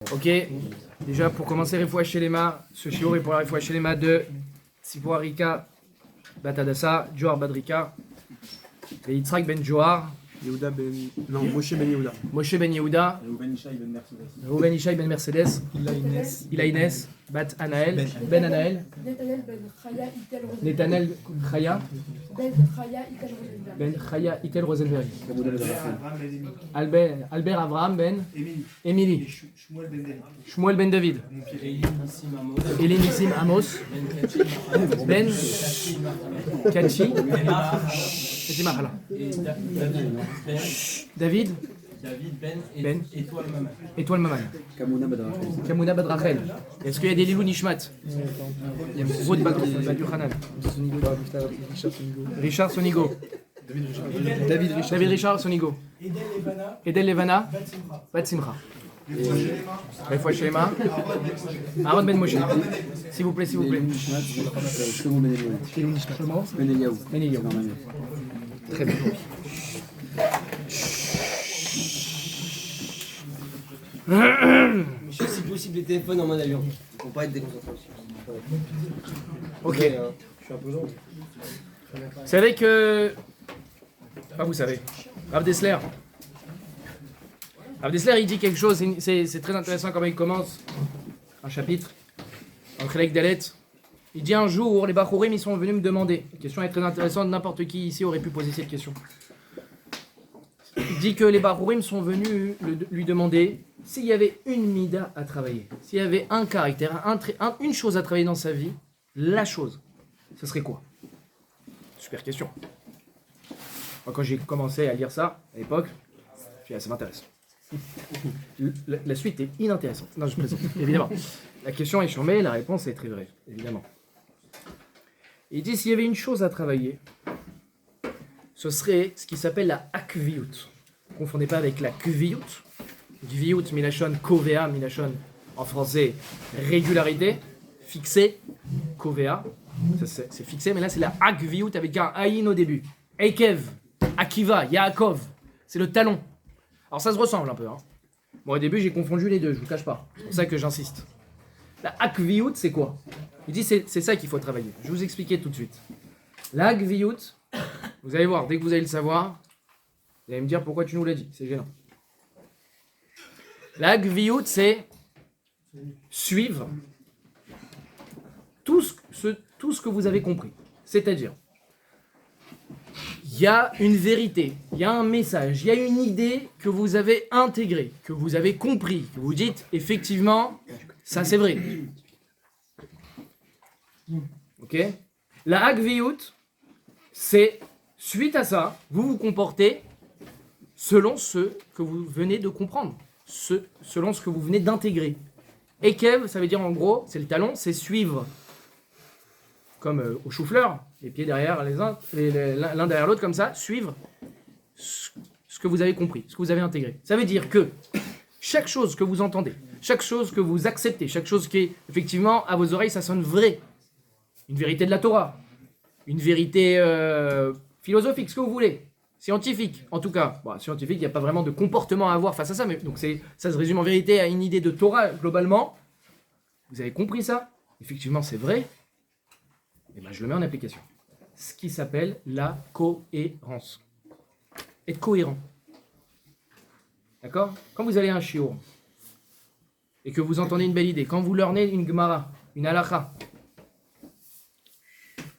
Ok, déjà pour commencer Refoua Shelema, ce shiur est pour la Refoua Shelema de Tzipora Rika Batadassa, Johar Badrika, et Yitzhak ben Johar, Moshe ben Yehuda. Moshe ben Yehuda, Reuven Ishai ben Mercedes, Ila Inès, Bat Anaël, Ben Anaël, Netanel Chaya, Ben Chaya Itel Rosenberg, Albert Avraham Ben Emily, Shmuel ben David, Eli Nissim Amos, Ben Kachi, David Ben Étoile Maman, Kamouna Badrachel. Est-ce qu'il y a des Lilou Nishmat? Il y a Rod Badu Hanan, Richard Sonigo, David Richard Sonigo, Edel Levana, Bat Simcha. Refoua Shelema, Aaron Ben Moshe. S'il vous plaît. Ben Eliyahu. Ben Eliyahu. Très bien. Monsieur, si possible, les téléphones en mode avion. Pour pas être déconcentré aussi. Ok. Je suis un peu long. Vous savez que... Enfin, vous savez. Rav Dessler, il dit quelque chose, c'est très intéressant comment il commence un chapitre, en Chelek Dalet. Il dit un jour, les Bachurim, ils sont venus me demander. La question est très intéressante, n'importe qui ici aurait pu poser cette question. Il dit que les Bachurim sont venus lui demander s'il y avait une mida à travailler, s'il y avait un caractère, une chose à travailler dans sa vie, la chose, ce serait quoi? Super question. Moi, quand j'ai commencé à lire ça, à l'époque, j'ai dit, ça m'intéresse. La suite est inintéressante. Non, je plaisante, évidemment. La question est chambée, la réponse est très vraie, évidemment. Il dit, s'il y avait une chose à travailler, ce serait ce qui s'appelle la akviyut. Ne confondez pas avec la kviyut. Kviyut, milachon, kovea, milachon, en français, régularité, fixé, kovea, c'est fixé, mais là c'est la akviyut avec un aïn au début. Ekev, Akiva, Yaakov, c'est le talon. Alors ça se ressemble un peu. Bon, au début j'ai confondu les deux, je vous cache pas. C'est pour ça que j'insiste. La akviyut, c'est quoi? Il dit c'est ça qu'il faut travailler. Je vais vous expliquer tout de suite. La akviyut, vous allez voir, dès que vous allez le savoir, vous allez me dire pourquoi tu nous l'as dit, c'est gênant. La akviyut, c'est suivre tout ce que vous avez compris. C'est-à-dire, il y a une vérité, il y a un message, il y a une idée que vous avez intégrée, que vous avez compris, que vous dites effectivement, ça c'est vrai. Ok? La akviyut, c'est suite à ça, vous vous comportez selon ce que vous venez de comprendre, selon ce que vous venez d'intégrer. Ekev, ça veut dire en gros, c'est le talon, c'est suivre. Comme au chou-fleur, les pieds derrière l'un derrière l'autre comme ça, suivre ce que vous avez compris, ce que vous avez intégré. Ça veut dire que chaque chose que vous entendez, chaque chose que vous acceptez, chaque chose qui est effectivement à vos oreilles, ça sonne vrai. Une vérité de la Torah, une vérité philosophique, ce que vous voulez, scientifique en tout cas. Bon, scientifique, il n'y a pas vraiment de comportement à avoir face à ça, mais donc ça se résume en vérité à une idée de Torah globalement. Vous avez compris ça? Effectivement, c'est vrai. Et ben, je le mets en application. Ce qui s'appelle la cohérence. Être cohérent. D'accord? Quand vous allez à un shiur et que vous entendez une belle idée, quand vous learnez une gemara, une halakha,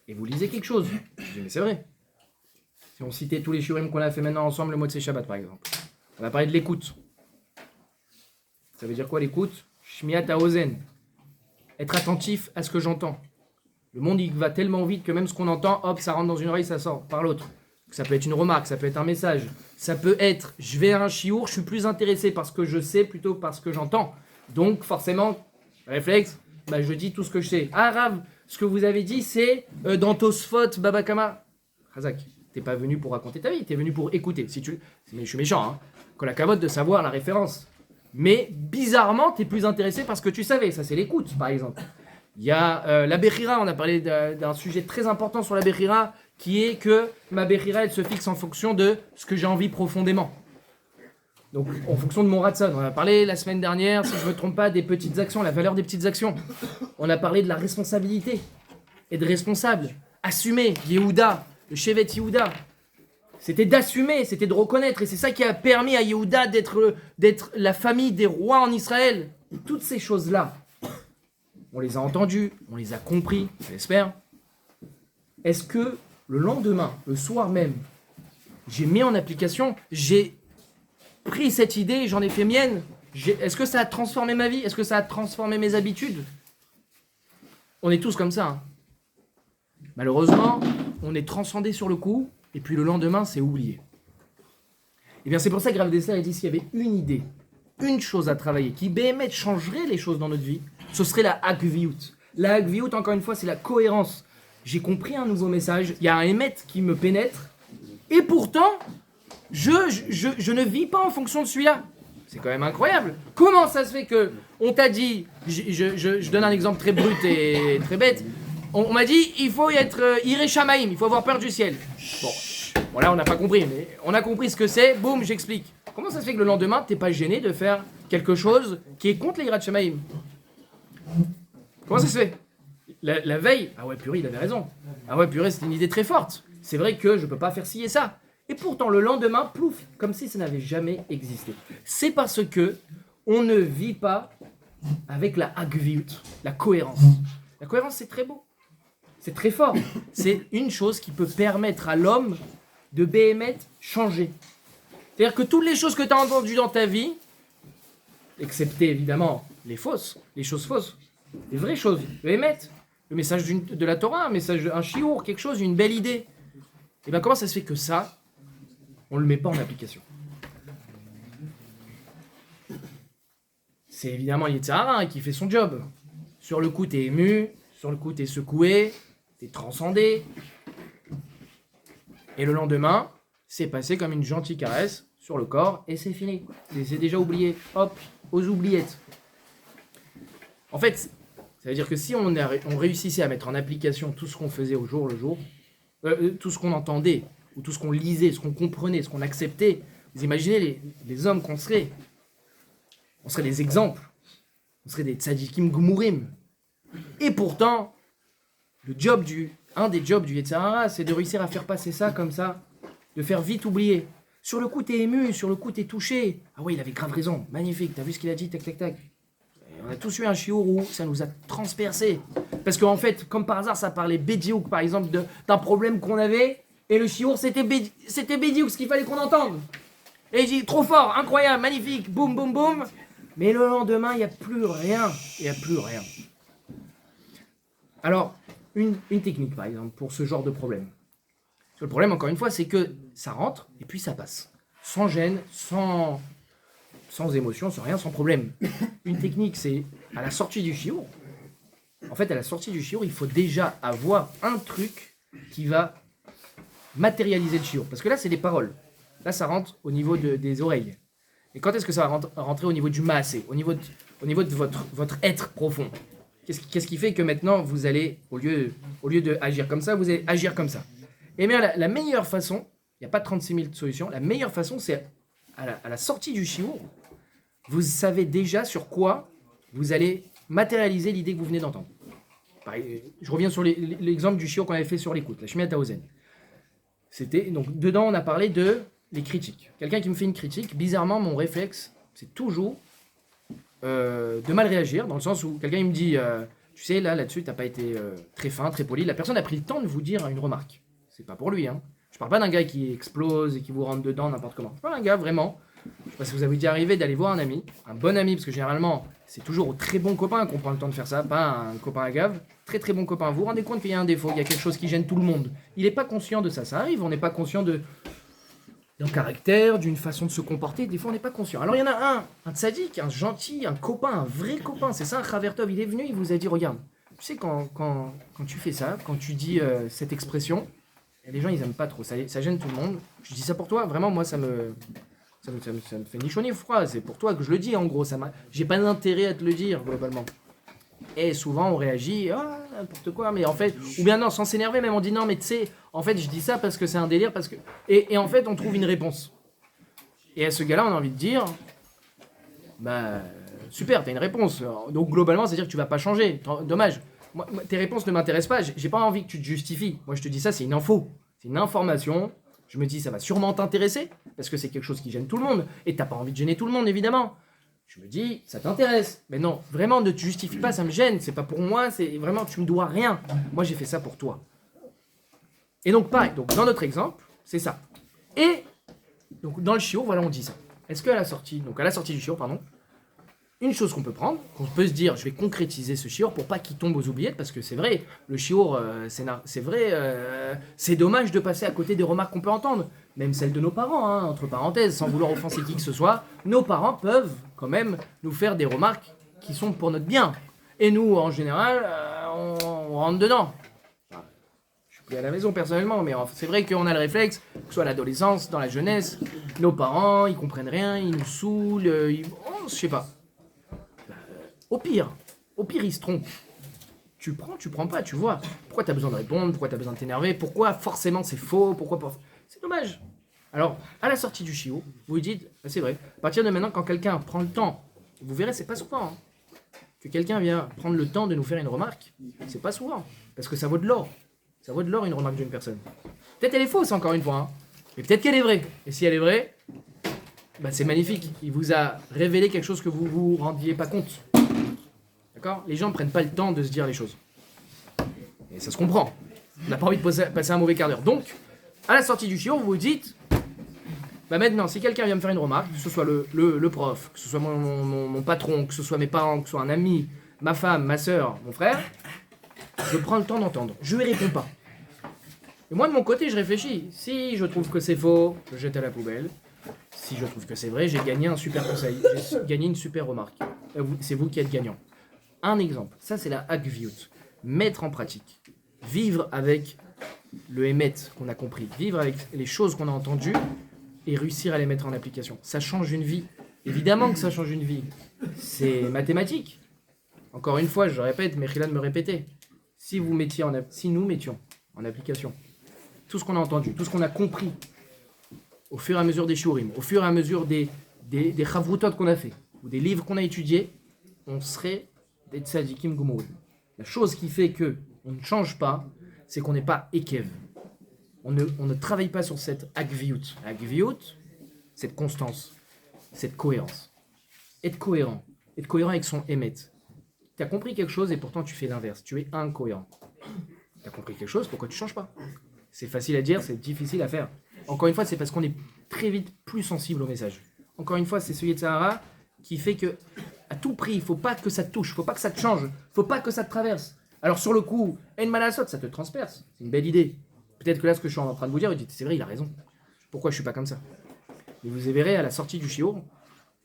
et vous lisez quelque chose, je dis mais c'est vrai. Si on citait tous les shiurim qu'on a fait maintenant ensemble, le mot de Shabbat par exemple, on va parler de l'écoute. Ça veut dire quoi l'écoute? Shmiat haozen. Être attentif à ce que j'entends. Le monde, il va tellement vite que même ce qu'on entend, hop, ça rentre dans une oreille, ça sort par l'autre. Ça peut être une remarque, ça peut être un message. Ça peut être, je vais à un chiour, je suis plus intéressé par ce que je sais plutôt que par ce que j'entends. Donc, forcément, réflexe, je dis tout ce que je sais. Ah, Rav, ce que vous avez dit, c'est dans Tosfot, Babakama. Khazak, t'es pas venu pour raconter ta vie, t'es venu pour écouter. Mais je suis méchant, qu'on a cavote de savoir la référence. Mais bizarrement, t'es plus intéressé par ce que tu savais. Ça, c'est l'écoute, par exemple. Il y a la Bechira, on a parlé d'un sujet très important sur la Bechira, qui est que ma Bechira, elle se fixe en fonction de ce que j'ai envie profondément. Donc, en fonction de mon ratson, on a parlé la semaine dernière, si je ne me trompe pas, des petites actions, la valeur des petites actions. On a parlé de la responsabilité et de responsable. Assumer, Yehuda, le Shevet Yehuda. C'était d'assumer, c'était de reconnaître. Et c'est ça qui a permis à Yehuda d'être la famille des rois en Israël. Et toutes ces choses-là, on les a entendues, on les a compris, j'espère. Est-ce que le lendemain, le soir même, j'ai mis en application, j'ai pris cette idée, j'en ai fait mienne. Est-ce que ça a transformé ma vie? Est-ce que ça a transformé mes habitudes? On est tous comme ça. Hein. Malheureusement, on est transcendé sur le coup, et puis le lendemain, c'est oublié. Et bien c'est pour ça que Rav Dessler a dit s'il y avait une idée, une chose à travailler, qui béhémet changerait les choses dans notre vie, ce serait la Hakviyut. La Hakviyut, encore une fois, c'est la cohérence. J'ai compris un nouveau message, il y a un émet qui me pénètre, et pourtant, je ne vis pas en fonction de celui-là. C'est quand même incroyable. Comment ça se fait que on t'a dit, je donne un exemple très brut et très bête, on m'a dit il faut être Iré Shamaïm, il faut avoir peur du ciel. Bon là on n'a pas compris, mais on a compris ce que c'est, boum, j'explique. Comment ça se fait que le lendemain, t'es pas gêné de faire quelque chose qui est contre l'Irat Shamaïm? Comment ça se fait? La veille, ah ouais purée, il avait raison. Ah ouais purée, c'est une idée très forte. C'est vrai que je peux pas faire ci et ça. Et pourtant, le lendemain, plouf, comme si ça n'avait jamais existé. C'est parce que on ne vit pas avec la Hakviyut, la cohérence. La cohérence, c'est très beau. C'est très fort. C'est une chose qui peut permettre à l'homme de béhémet changer. C'est-à-dire que toutes les choses que tu as entendues dans ta vie, excepté évidemment les fausses, les choses fausses, les vraies choses, le béhémet, le message de la Torah, un message, un chiour, quelque chose, une belle idée. Et bien comment ça se fait que ça, on ne le met pas en application? C'est évidemment Yetzirah qui fait son job. Sur le coup, t'es ému, sur le coup, t'es secoué, t'es transcendé. Et le lendemain, c'est passé comme une gentille caresse sur le corps et c'est fini. C'est déjà oublié. Hop, aux oubliettes. En fait, ça veut dire que si on réussissait à mettre en application tout ce qu'on faisait au jour le jour, tout ce qu'on entendait, ou tout ce qu'on lisait, ce qu'on comprenait, ce qu'on acceptait, vous imaginez les hommes qu'on serait. On serait des exemples. On serait des tzadikim gmurim. Et pourtant, un des jobs du Yetzirah, c'est de réussir à faire passer ça comme ça, de faire vite oublier. Sur le coup, t'es ému, sur le coup, t'es touché. Ah oui, il avait grave raison, magnifique, t'as vu ce qu'il a dit, tac, tac, tac. Et on a tous eu un chiour où ça nous a transpercé. Parce qu'en fait, comme par hasard, ça parlait Bédiouk, par exemple, d'un problème qu'on avait, et le chiour, c'était Bédiouk, ce qu'il fallait qu'on entende. Et il dit, trop fort, incroyable, magnifique, boum, boum, boum. Mais le lendemain, il n'y a plus rien. Il n'y a plus rien. Alors, une technique, par exemple, pour ce genre de problème. Parce que le problème, encore une fois, c'est que ça rentre et puis ça passe. Sans gêne, sans émotion, sans rien, sans problème. Une technique, c'est à la sortie du chiour. En fait, à la sortie du chiour, il faut déjà avoir un truc qui va matérialiser le chiour. Parce que là, c'est des paroles. Là, ça rentre au niveau des oreilles. Et quand est-ce que ça va rentrer au niveau du maasé, au niveau de votre être profond? Qu'est-ce qui fait que maintenant, vous allez, au lieu de agir comme ça, vous allez agir comme ça? Eh bien, la meilleure façon, il n'y a pas 36 000 solutions, la meilleure façon, c'est à la sortie du chiour, vous savez déjà sur quoi vous allez matérialiser l'idée que vous venez d'entendre. Je reviens sur l'exemple du chiour qu'on avait fait sur l'écoute, la Shmiat Haozen. Donc, dedans, on a parlé de les critiques. Quelqu'un qui me fait une critique, bizarrement, mon réflexe, c'est toujours de mal réagir, dans le sens où quelqu'un il me dit, tu sais, là-dessus, t'as pas été très fin, très poli. La personne a pris le temps de vous dire une remarque. C'est pas pour lui, hein. Je parle pas d'un gars qui explose et qui vous rentre dedans n'importe comment. Je parle d'un gars vraiment. Je sais pas si vous avez déjà arrivé d'aller voir un ami, un bon ami, parce que généralement, c'est toujours aux très bons copains qu'on prend le temps de faire ça, pas un copain à gave. Très très bon copain. Vous vous rendez compte qu'il y a un défaut, il y a quelque chose qui gêne tout le monde. Il n'est pas conscient de ça. Ça arrive, on n'est pas conscient d'un caractère, d'une façon de se comporter, des fois on n'est pas conscient. Alors il y en a un tzaddik, un gentil, un copain, un vrai copain, c'est ça un Chavertov, il est venu, il vous a dit, regarde, tu sais quand tu fais ça, quand tu dis cette expression, et les gens ils aiment pas trop, ça gêne tout le monde, je dis ça pour toi, vraiment moi ça me fait ni chaud ni froid, c'est pour toi que je le dis en gros, j'ai pas d'intérêt à te le dire globalement. Et souvent on réagit, n'importe quoi, mais en fait, ou bien non, sans s'énerver, même on dit non, mais tu sais, en fait je dis ça parce que c'est un délire, parce que. Et en fait on trouve une réponse. Et à ce gars-là, on a envie de dire, bah super, t'as une réponse. Donc globalement, c'est-à-dire que tu vas pas changer. Dommage. Moi, tes réponses ne m'intéressent pas. J'ai pas envie que tu te justifies. Moi, je te dis ça, c'est une info, c'est une information. Je me dis, ça va sûrement t'intéresser parce que c'est quelque chose qui gêne tout le monde. Et t'as pas envie de gêner tout le monde, évidemment. Je me dis, ça t'intéresse. Mais non, vraiment, ne te justifie pas, ça me gêne. C'est pas pour moi, c'est vraiment, tu me dois rien. Moi, j'ai fait ça pour toi. Et donc, pareil. Donc, dans notre exemple, c'est ça. Et donc, dans le shiur, voilà, on dit ça. Est-ce qu'à la sortie, donc à la sortie du shiur, pardon, une chose qu'on peut prendre, qu'on peut se dire, je vais concrétiser ce shiur pour pas qu'il tombe aux oubliettes, parce que c'est vrai, le shiur, c'est vrai, c'est dommage de passer à côté des remarques qu'on peut entendre, même celles de nos parents, hein, entre parenthèses, sans vouloir offenser qui que ce soit, nos parents peuvent quand même nous faire des remarques qui sont pour notre bien. Et nous, en général, on rentre dedans. Enfin, je suis plus à la maison personnellement, mais c'est vrai qu'on a le réflexe, que ce soit à l'adolescence, dans la jeunesse, nos parents, ils comprennent rien, ils nous saoulent, je sais pas. Au pire, ils se trompent. Tu prends pas, tu vois. Pourquoi t'as besoin de répondre, pourquoi t'as besoin de t'énerver, pourquoi forcément c'est faux, pourquoi pas. C'est dommage. Alors, à la sortie du shiur, vous lui dites, bah, c'est vrai, à partir de maintenant, quand quelqu'un prend le temps, vous verrez, c'est pas souvent, hein, que quelqu'un vient prendre le temps de nous faire une remarque, c'est pas souvent, parce que ça vaut de l'or. Ça vaut de l'or une remarque d'une personne. Peut-être elle est fausse, encore une fois, hein, mais peut-être qu'elle est vraie. Et si elle est vraie, bah, c'est magnifique. Il vous a révélé quelque chose que vous vous rendiez pas compte. D'accord ? Les gens ne prennent pas le temps de se dire les choses. Et ça se comprend. On n'a pas envie de passer un mauvais quart d'heure. Donc, à la sortie du shiur, vous vous dites, bah maintenant, si quelqu'un vient me faire une remarque, que ce soit le prof, que ce soit mon patron, que ce soit mes parents, que ce soit un ami, ma femme, ma soeur, mon frère, je prends le temps d'entendre. Je ne lui réponds pas. Et moi, de mon côté, je réfléchis. Si je trouve que c'est faux, je jette à la poubelle. Si je trouve que c'est vrai, j'ai gagné un super conseil. J'ai gagné une super remarque. C'est vous qui êtes gagnant. Un exemple, ça c'est la Hagviut. Mettre en pratique. Vivre avec le Emet qu'on a compris. Vivre avec les choses qu'on a entendues et réussir à les mettre en application. Ça change une vie. Évidemment que ça change une vie. C'est mathématique. Encore une fois, je répète, Mechila de me répéter. Si nous mettions en application tout ce qu'on a entendu, tout ce qu'on a compris au fur et à mesure des shiurim, au fur et à mesure des chavrutot qu'on a fait, ou des livres qu'on a étudiés, on serait des tzadikim gomourim. La chose qui fait que on ne change pas, c'est qu'on n'est pas ekev. On ne travaille pas sur cette hagviut. Hagviut, cette constance, cette cohérence. Être cohérent avec son émet. Tu as compris quelque chose et pourtant tu fais l'inverse. Tu es incohérent. Tu as compris quelque chose, pourquoi tu ne changes pas ? C'est facile à dire, c'est difficile à faire. Encore une fois, c'est parce qu'on est très vite plus sensible au message. Encore une fois, c'est ce Yetzirah qui fait que, à tout prix, il ne faut pas que ça te touche, il ne faut pas que ça te change, il ne faut pas que ça te traverse. Alors sur le coup, En Malasot, ça te transperce. C'est une belle idée. Peut-être que là, ce que je suis en train de vous dire, vous dites, c'est vrai, il a raison. Pourquoi je ne suis pas comme ça ? Mais vous verrez, à la sortie du shiur,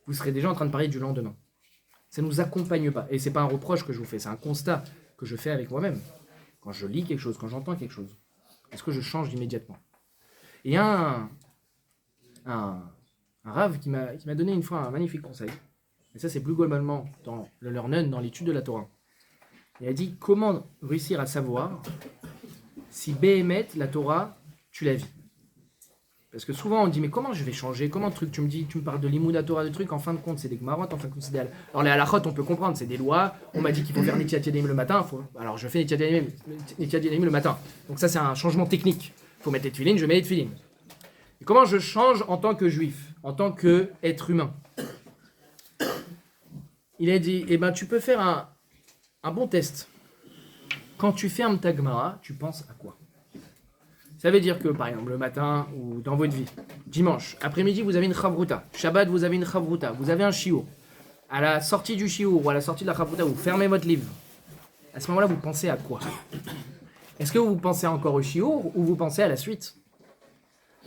vous serez déjà en train de parler du lendemain. Ça ne nous accompagne pas. Et ce n'est pas un reproche que je vous fais, c'est un constat que je fais avec moi-même. Quand je lis quelque chose, quand j'entends quelque chose, est-ce que je change immédiatement ? Et il y a un Rav qui m'a donné une fois un magnifique conseil. Et ça, c'est plus globalement dans le Learnen, dans l'étude de la Torah. Il a dit comment réussir à savoir si Béhémet, la Torah, tu la vis. Parce que souvent on dit mais comment je vais changer, comment tu me parles de l'imoud Torah, de trucs, en fin de compte c'est des Gmarot, en fin de compte c'est des... Alors les halachot on peut comprendre, c'est des lois, on m'a dit qu'il faut faire Netilat Yadayim le matin, alors je fais Netilat Yadayim le matin. Donc ça c'est un changement technique, il faut mettre les tefilines, je mets les tefilines. Et comment je change en tant que juif, en tant qu'être humain ? Il a dit, eh ben tu peux faire un bon test. Quand tu fermes ta Gemara, tu penses à quoi ? Ça veut dire que, par exemple, le matin ou dans votre vie, dimanche, après-midi, vous avez une chavruta. Shabbat, vous avez une chavruta. Vous avez un shiur. À la sortie du shiur ou à la sortie de la chavruta, vous fermez votre livre. À ce moment-là, vous pensez à quoi ? Est-ce que vous pensez encore au shiur ou vous pensez à la suite ?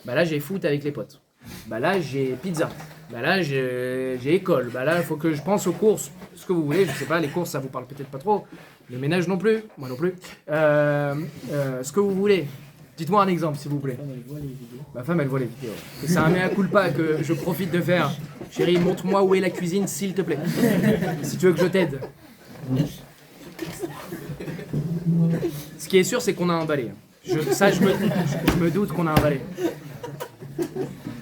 Bah là, j'ai foot avec les potes. Bah là, j'ai pizza. Bah là, j'ai école. Bah là, il faut que je pense aux courses. Ce que vous voulez, je sais pas, les courses, ça vous parle peut-être pas trop. Le ménage non plus. Moi non plus. Ce que vous voulez. Dites-moi un exemple, s'il vous plaît. Ma femme, elle voit les vidéos. Et c'est un mea culpa que je profite de faire. Chérie, montre-moi où est la cuisine, s'il te plaît. Si tu veux que je t'aide. Ce qui est sûr, c'est qu'on a emballé. Je me doute qu'on a emballé.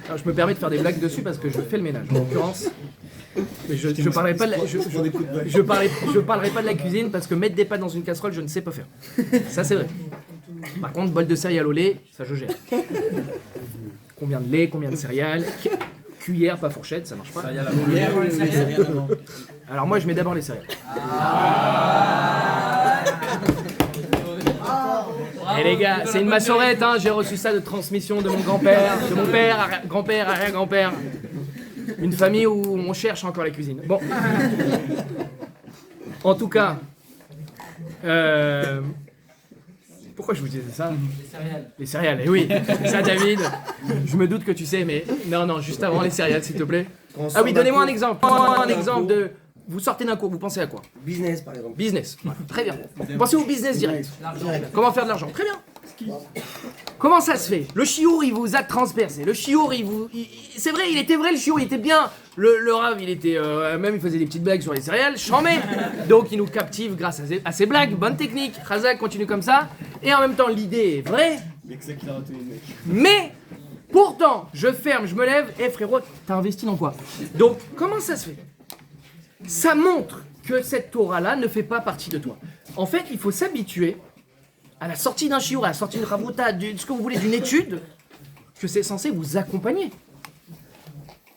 Alors, je me permets de faire des blagues dessus parce que je fais le ménage. En l'occurrence, mais je parlerai pas de la, je parlerai pas de la cuisine parce que mettre des pâtes dans une casserole, je ne sais pas faire. Ça, c'est vrai. Par contre, bol de céréales au lait, ça je gère. Combien de lait, combien de céréales, cuillère, pas fourchette, ça marche pas. Alors moi, je mets d'abord les céréales. Et les gars, c'est une massorette, hein, j'ai reçu ça de transmission de mon grand-père, de mon père, grand-père, arrière-grand-père. Une famille où on cherche encore la cuisine. Bon. En tout cas, pourquoi je vous disais ça? Les céréales. Les céréales, et oui. Ça, David, je me doute que tu sais, mais non, juste avant les céréales, s'il te plaît. Ah oui, donnez-moi un exemple. Un exemple de... Vous sortez d'un cours, vous pensez à quoi? Business, par exemple. Business. Voilà, très bien. Pensez au business direct. Comment faire de l'argent? Très bien. Comment ça se fait? Le chiour, il vous a transpercé. Le chiour, c'est vrai, il était vrai, le chiour, il était bien. Le rave, il était... même, il faisait des petites blagues sur les céréales. Chambé. Donc, il nous captive grâce à ses blagues. Bonne technique. Razak continue comme ça. Et en même temps, l'idée est vraie. Mais, pourtant, je ferme, je me lève. Eh frérot, t'as investi dans quoi? Donc, comment ça se fait? Ça montre que cette Torah-là ne fait pas partie de toi. En fait, il faut s'habituer à la sortie d'un shiur, à la sortie d'une ravouta, de ce que vous voulez, d'une étude, que c'est censé vous accompagner.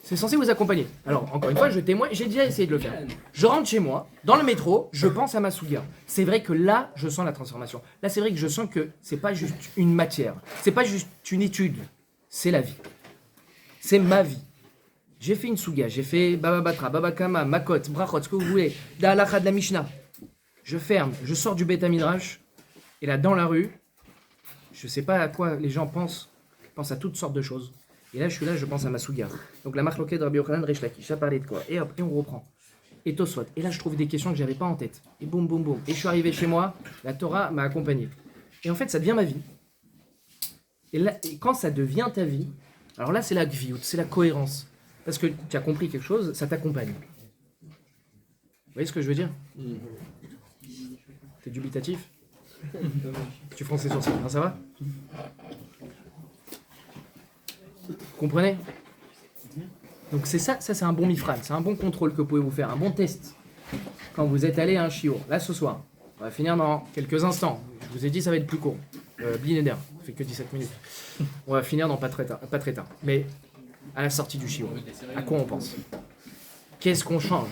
C'est censé vous accompagner. Alors, encore une fois, je témoigne, j'ai déjà essayé de le faire. Je rentre chez moi, dans le métro, je pense à ma souga. C'est vrai que là, je sens la transformation. Là, c'est vrai que je sens que c'est pas juste une matière, c'est pas juste une étude, c'est la vie. C'est ma vie. J'ai fait une souga, j'ai fait Baba Batra, Baba Kama, Makot, Brachot, ce que vous voulez, Da'alacha de la Mishnah. Je ferme, je sors du Beth Midrash, et là, dans la rue, je sais pas à quoi les gens pensent à toutes sortes de choses. Et là, je pense à ma souga. Donc la marque de Rabbi Yochanan Resh Lakish, ça parlait de quoi? Et hop, et on reprend. Et Tosfot. Et là, je trouve des questions que j'avais pas en tête. Et boum, boum, boum. Et je suis arrivé chez moi, la Torah m'a accompagné. Et en fait, ça devient ma vie. Et là, et quand ça devient ta vie, alors là, c'est la gviout, c'est la cohérence. Parce que tu as compris quelque chose, ça t'accompagne. Vous voyez ce que je veux dire? T'es dubitatif? Tu fronces les sourcils, ça va? Comprenez? Donc c'est ça c'est un bon mifran, c'est un bon contrôle que vous pouvez vous faire, un bon test. Quand vous êtes allé à un shiur, là ce soir, on va finir dans quelques instants. Je vous ai dit ça va être plus court. Blinéder, ça fait que 17 minutes. On va finir dans pas très tard. Mais à la sortie du shiur, à quoi on pense? Qu'est-ce qu'on change?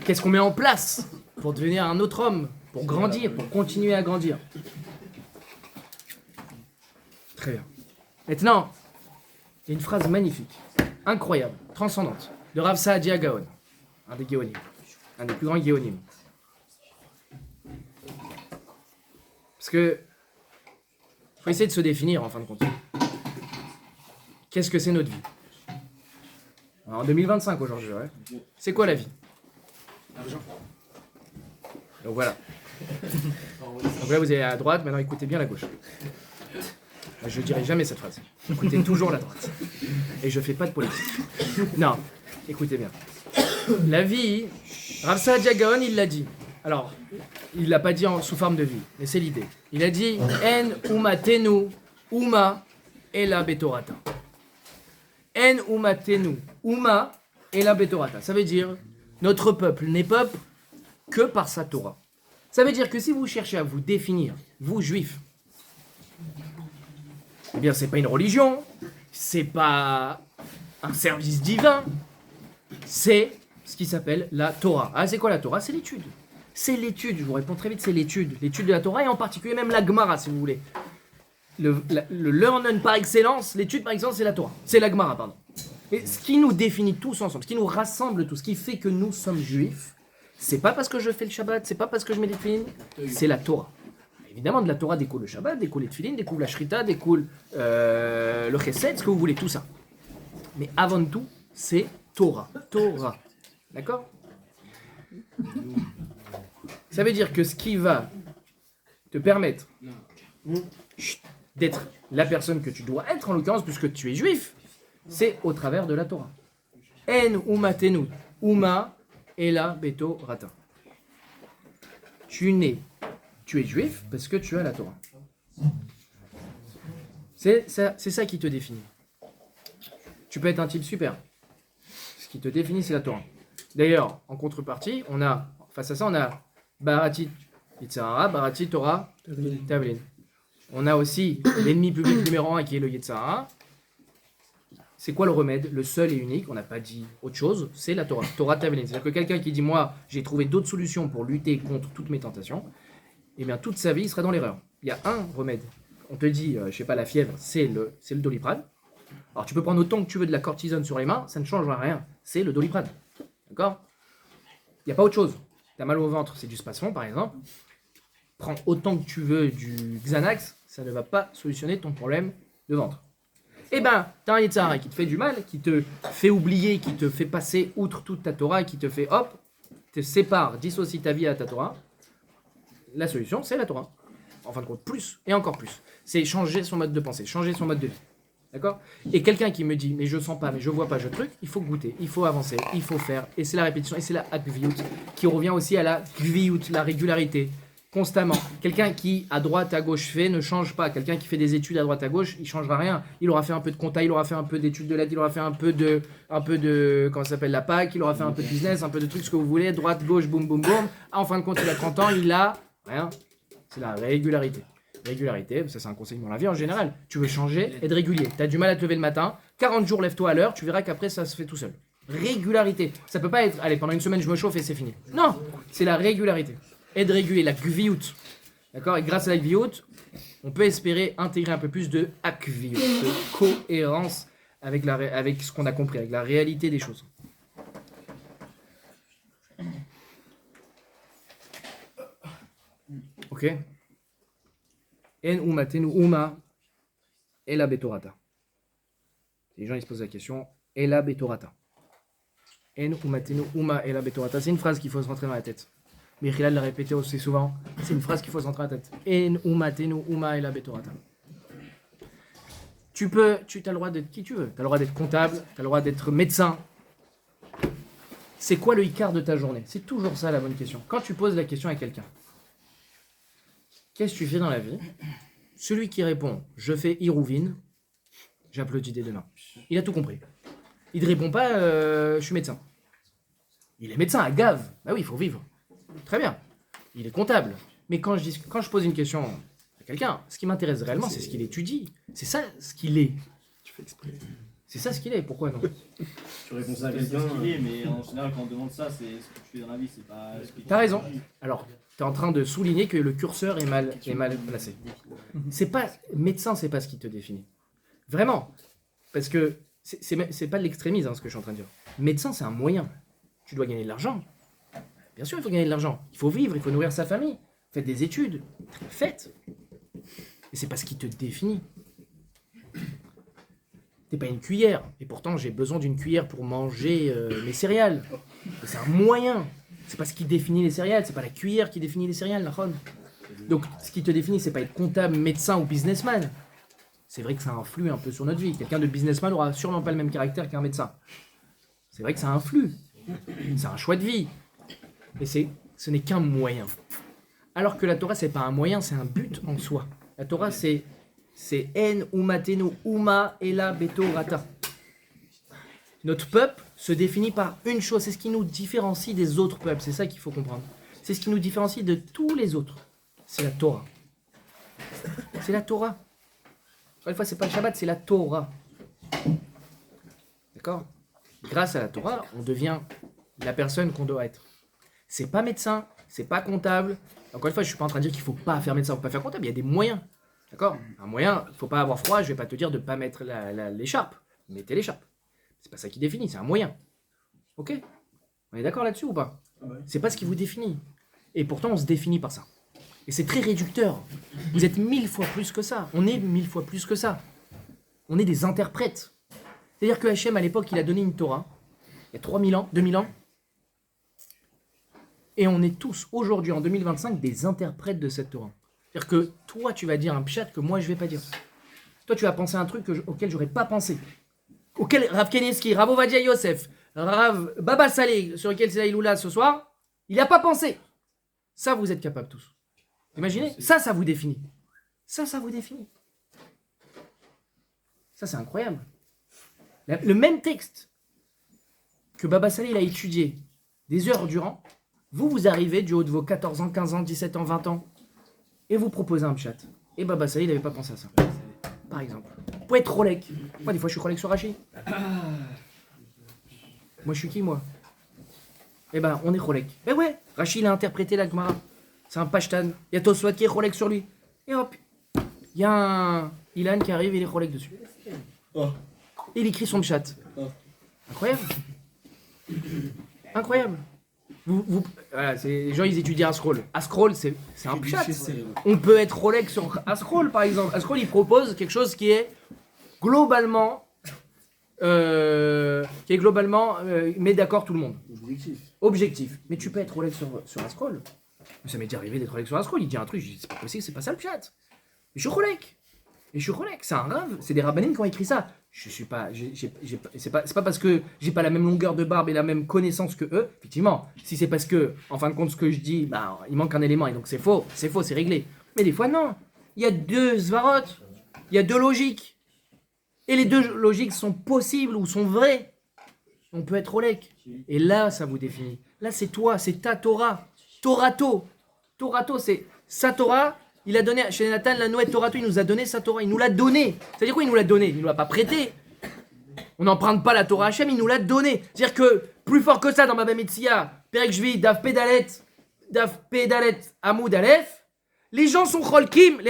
Qu'est-ce qu'on met en place pour devenir un autre homme? Pour grandir, pour continuer à grandir. Très bien. Maintenant, il y a une phrase magnifique, incroyable, transcendante, de Rav Saadia Gaon, un des Géonim, un des plus grands Géonim. Parce que, il faut essayer de se définir en fin de compte. Qu'est-ce que c'est notre vie? Alors, en 2025 aujourd'hui, ouais. C'est quoi la vie? Donc voilà. Donc là vous allez à droite, maintenant écoutez bien la gauche. Je dirai jamais cette phrase. Écoutez toujours la droite. Et je fais pas de politique. Non, écoutez bien. La vie, Rav Saadia Gaon, il l'a dit. Alors, il l'a pas dit sous forme de vie, mais c'est l'idée. Il a dit En umatenu uma ela betorata. En umatenu uma ela betorata. Ça veut dire notre peuple n'est peuple que par sa Torah. Ça veut dire que si vous cherchez à vous définir, vous juifs, eh bien c'est pas une religion, c'est pas un service divin, c'est ce qui s'appelle la Torah. Ah, c'est quoi la Torah? C'est l'étude. C'est l'étude, je vous réponds très vite, c'est l'étude. L'étude de la Torah et en particulier même la Gemara si vous voulez. Le learnen par excellence, l'étude par excellence c'est la Torah. C'est la Gemara, pardon. Et ce qui nous définit tous ensemble, ce qui nous rassemble tous, ce qui fait que nous sommes juifs, c'est pas parce que je fais le Shabbat, c'est pas parce que je mets des tefilines, c'est la Torah. Évidemment, de la Torah découle le Shabbat, découle les tefilines, découle la Shrita, découle le Chesed, ce que vous voulez, tout ça. Mais avant tout, c'est Torah. Torah. D'accord? Ça veut dire que ce qui va te permettre d'être la personne que tu dois être, en l'occurrence, puisque tu es juif, c'est au travers de la Torah. En umatenu, uma ela beto rata. Tu es juif parce que tu as la Torah. C'est ça qui te définit. Tu peux être un type super. Ce qui te définit, c'est la Torah. D'ailleurs, en contrepartie, face à ça, on a Baratit Yitzhara, Baratit Torah, Tavlin. On a aussi l'ennemi public numéro 1 qui est le Yitzhara. C'est quoi le remède? Le seul et unique, on n'a pas dit autre chose, c'est la Torah. Torah Tavlin. C'est-à-dire que quelqu'un qui dit, moi, j'ai trouvé d'autres solutions pour lutter contre toutes mes tentations, eh bien, toute sa vie, il sera dans l'erreur. Il y a un remède. On te dit, je sais pas, la fièvre, c'est le Doliprane. Alors, tu peux prendre autant que tu veux de la cortisone sur les mains, ça ne changera rien. C'est le Doliprane. D'accord? Il n'y a pas autre chose. Tu as mal au ventre, c'est du Spasfon, par exemple. Prends autant que tu veux du Xanax, ça ne va pas solutionner ton problème de ventre. Eh ben, tu as un Yitzhara qui te fait du mal, qui te fait oublier, qui te fait passer outre toute ta Torah, qui te fait, hop, te sépare, dissocie ta vie à ta Torah. La solution, c'est la Torah. En fin de compte, plus et encore plus. C'est changer son mode de pensée, changer son mode de vie. D'accord? Et quelqu'un qui me dit, mais je sens pas, mais je vois pas, je truc, il faut goûter, il faut avancer, il faut faire. Et c'est la répétition, et c'est la akviyut, qui revient aussi à la gviyut, la régularité, constamment. Quelqu'un qui, à droite, à gauche, fait, ne change pas. Quelqu'un qui fait des études à droite, à gauche, il changera rien. Il aura fait un peu de compta, il aura fait un peu d'études de lettres, il aura fait un peu de, comment ça s'appelle, la PAC, il aura fait un peu de business, un peu de trucs, ce que vous voulez, droite, gauche, boum, boum, boum. En fin de compte, il a 30 ans, il a rien. C'est la régularité. Régularité, ça c'est un conseil dans la vie en général. Tu veux changer, être régulier. Tu as du mal à te lever le matin, 40 jours lève-toi à l'heure, tu verras qu'après ça se fait tout seul. Régularité. Ça peut pas être, allez, pendant une semaine je me chauffe et c'est fini. Non, c'est la régularité. Être régulier, la gviyut. D'accord? Et grâce à la gviyut, on peut espérer intégrer un peu plus de akviyut, de cohérence avec ce qu'on a compris, avec la réalité des choses. Ok? En umatenu uma ela betorata. Les gens ils se posent la question, ela betorata. En umatenu uma ela betorata. C'est une phrase qu'il faut se rentrer dans la tête. Mais Hilal l'a répété aussi souvent. C'est une phrase qu'il faut se rentrer dans la tête. En umatenu uma ela betorata. Tu as le droit d'être qui tu veux. Tu as le droit d'être comptable, tu as le droit d'être médecin. C'est quoi le Icar de ta journée? C'est toujours ça la bonne question. Quand tu poses la question à quelqu'un, qu'est-ce que tu fais dans la vie? Celui qui répond « Je fais Irouvine », j'applaudis des deux mains. Il a tout compris. Il ne répond pas « Je suis médecin ». Il est médecin à Gave. Bah oui, il faut vivre. Très bien. Il est comptable. Mais quand je pose une question à quelqu'un, ce qui m'intéresse réellement, c'est ce qu'il étudie. C'est ça ce qu'il est. Tu fais exprès. C'est ça ce qu'il est. Pourquoi non? Tu réponds ça à quelqu'un ce qu'il est, mais en général, quand on demande ça, c'est ce que tu fais dans la vie, c'est pas ce que tu T'as raison. Alors, tu es en train de souligner que le curseur est mal placé. C'est pas médecin, c'est pas ce qui te définit. Vraiment. Parce que c'est pas de l'extrémisme ce que je suis en train de dire. Médecin, c'est un moyen. Tu dois gagner de l'argent. Bien sûr, il faut gagner de l'argent. Il faut vivre, il faut nourrir sa famille. Faites des études. Faites. Et c'est pas ce qui te définit. T'es pas une cuillère. Et pourtant, j'ai besoin d'une cuillère pour manger mes céréales. Et c'est un moyen. C'est pas ce qui définit les céréales. C'est pas la cuillère qui définit les céréales, la Ron. Donc, ce qui te définit, c'est pas être comptable, médecin ou businessman. C'est vrai que ça influe un peu sur notre vie. Quelqu'un de businessman aura sûrement pas le même caractère qu'un médecin. C'est vrai que ça influe. C'est un choix de vie. Et ce n'est qu'un moyen. Alors que la Torah, c'est pas un moyen, c'est un but en soi. La Torah, c'est en umatenu uma ela betorata. Notre peuple se définit par une chose, c'est ce qui nous différencie des autres peuples, c'est ça qu'il faut comprendre. C'est ce qui nous différencie de tous les autres. C'est la Torah. C'est la Torah. Encore une fois, c'est pas le Shabbat, c'est la Torah. D'accord? Grâce à la Torah, on devient la personne qu'on doit être. C'est pas médecin, c'est pas comptable. Encore une fois, je suis pas en train de dire qu'il faut pas faire médecin, faut pas faire comptable, il y a des moyens. D'accord? Un moyen, il faut pas avoir froid, je vais pas te dire de pas mettre l'écharpe. Mettez l'écharpe. C'est pas ça qui définit, c'est un moyen. Ok? On est d'accord là-dessus ou pas? C'est pas ce qui vous définit. Et pourtant, on se définit par ça. Et c'est très réducteur. Vous êtes 1000 fois plus que ça. On est 1000 fois plus que ça. On est des interprètes. C'est-à-dire que Hachem, à l'époque, il a donné une Torah, il y a 3000 ans, 2000 ans, et on est tous, aujourd'hui, en 2025, des interprètes de cette Torah. C'est-à-dire que toi, tu vas dire un pshat que moi, je ne vais pas dire. Toi, tu vas penser à un truc auquel je n'aurais pas pensé. Auquel Rav Kenievski, Rav Ovadia Yosef, Rav Baba Saleh, sur lequel c'est Iloula ce soir, il n'a pas pensé. Ça, vous êtes capables tous. Imaginez, ça vous définit. Ça vous définit. Ça, c'est incroyable. Le même texte que Baba Salé il a étudié des heures durant, vous arrivez du haut de vos 14 ans, 15 ans, 17 ans, 20 ans, et vous proposez un pshat. Et Baba Salé, il n'avait pas pensé à ça. Par exemple. Vous pouvez être Rolek. Moi, des fois, je suis Rolek sur Rachid. Moi, je suis qui, moi? Eh ben, on est Rolek. Eh ouais, Rachid, il a interprété la Gemara. C'est un Pashtan. Il y a Tosfot qui est Rolek sur lui. Et hop, il y a un Ilan qui arrive, il est Rolek dessus. Oh. Et il écrit son pshat. Oh. Incroyable. Incroyable. Voilà, les gens, ils étudient Ascroll. Ascroll, c'est un pshat. On peut être Rolek sur Ascroll, par exemple. Ascroll, il propose quelque chose qui est globalement... met d'accord tout le monde. Objectif. Mais tu peux être Rolex sur Ascroll. Ça m'est déjà arrivé d'être Rolex sur Ascroll. Il dit un truc, je dis c'est pas possible, c'est pas ça le chat. Mais je suis Rolex. Et je suis Rolex. C'est un rave. C'est des rabbanines qui ont écrit ça. Je suis pas. C'est pas parce que j'ai pas la même longueur de barbe et la même connaissance que eux. Effectivement, si c'est parce que, en fin de compte, ce que je dis, bah, il manque un élément et donc c'est faux, c'est réglé. Mais des fois, non. Il y a deux svarot. Il y a deux logiques. Et les deux logiques sont possibles ou sont vraies. On peut être Rolek. Et là, ça vous définit. Là, c'est toi, c'est ta Torah. Torato. Torato, c'est sa Torah. Il a donné, chez Nathan, la Noël Torato, il nous a donné sa Torah. Il nous l'a donné. C'est-à-dire quoi, il nous l'a donné? Il ne nous l'a pas prêté. On n'emprunte pas la Torah Hachem, il nous l'a donné. C'est-à-dire que, plus fort que ça, dans Baba Metzia, Perek Shvi, Daf Pedalet, Amoud Aleph, les gens sont Cholkim,